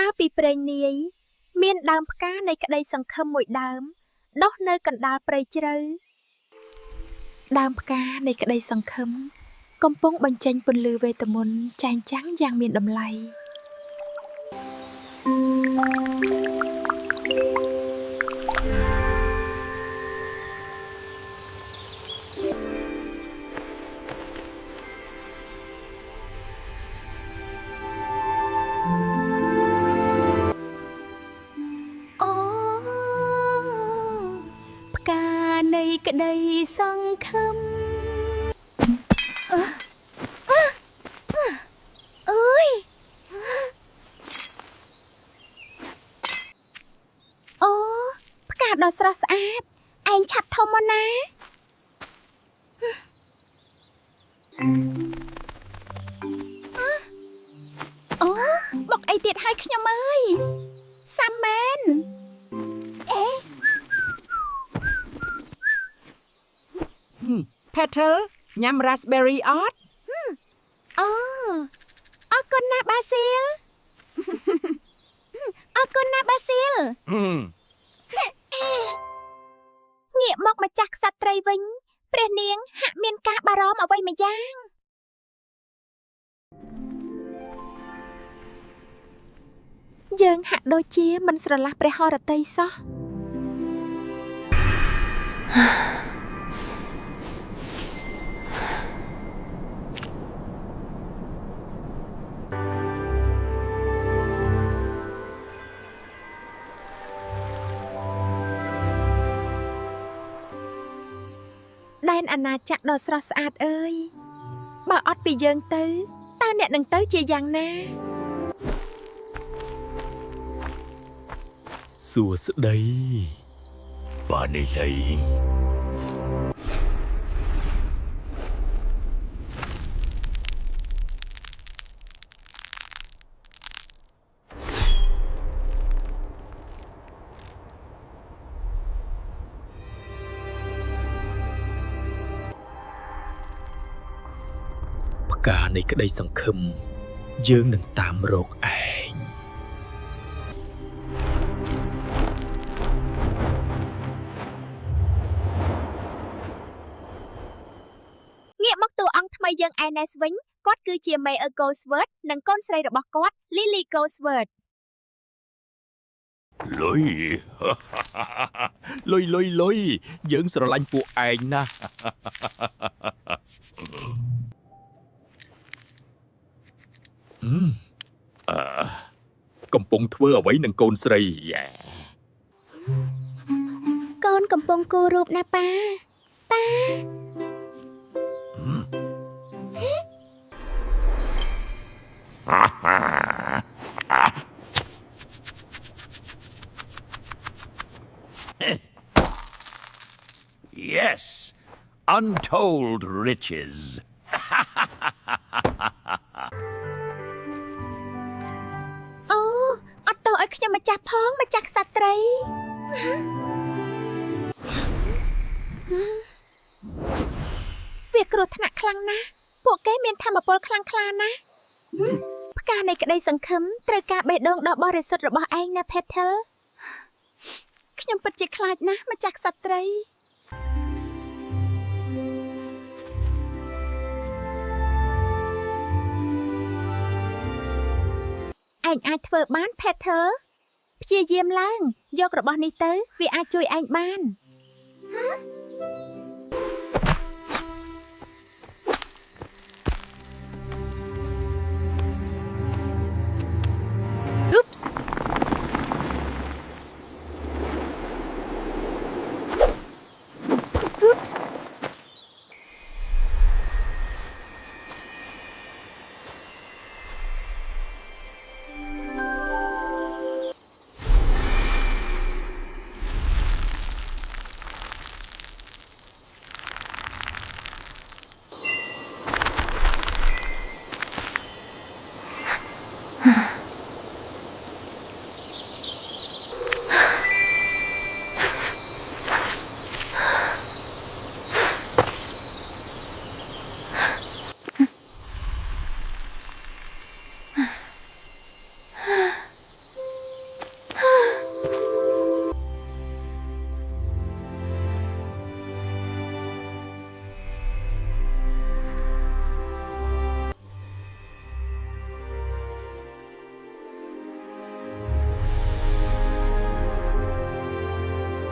កាលពីព្រេងនាយមានដើមផ្កានៃក្តីសង្ឃឹមមួយដើមដុះនៅកណ្ដាលព្រៃជ្រៅដើមផ្កានៃក្តីសង្ឃឹមកំពុងបញ្ចេញពន្លឺវេទមន្តចែងចាំងយ៉ាងមានតម្លៃនៃក្តីសង្ឃឹមអើយអូផ្កាដ៏ស្រស់ស្អាតឯងឆាប់ធំមកណាអូបុកអីទៀតហើយខ្ញុំអើយសាំមែនPetal ញ៉ាំ raspberry អត់អូអរគុណណាស់បាស៊ីលអរគុណណាស់បាស៊ីលងាកមកម្ចាស់ក្សត្រីវិញព្រះនាងហាក់មានការបារម្ភអ្វីមួយយ៉ាងយើងហាក់ដូចជាមិនស្រឡះព្រះហរតីសោះដែនអាណាចក្រដ៏ស្រស់ស្អាតអើយបើអត់ពីយើងទៅតើអ្នកនឹងទៅជាយ៉ាងណាសួស្តីបានីលីផ្កានៃក្តីសង្ឃឹមយើងនឹងតាមរកឯងងាកមកតួអង្គថ្មីយើងឯណេសវិញគាត់គឺជា Mayor Ghostword និងកូនស្រីរបស់គាត់ Lily Ghostword លុយលុយយើងស្រឡាញ់ពួកឯងណាស់កំពុងធ្វើអ្វីនឹងកូនស្រីកូនកំពុងគូររូបណាប៉ា Yes, untold riches. អូអត់ទៅឲ្យខ្ញុំម្ចាស់ផងម្ចាស់ក្សត្រីវាគ្រោះថ្នាក់ខ្លាំងណាស់ពួកគេមានថាមពលខ្លាំងក្លាណាស់ផ្កានៃក្តីសង្ឃឹមត្រូវការបេះដូងដ៏បរិសុទ្ធរបស់ឯងណា Petal ខ្ញុំពិតជាខ្លាចណាស់ម្ចាស់ក្សត្រីឯងអាចធ្វើបាន Petal ព្យាយាមឡើងយករបស់នេះទៅវាអាចជួយឯងបាន Oops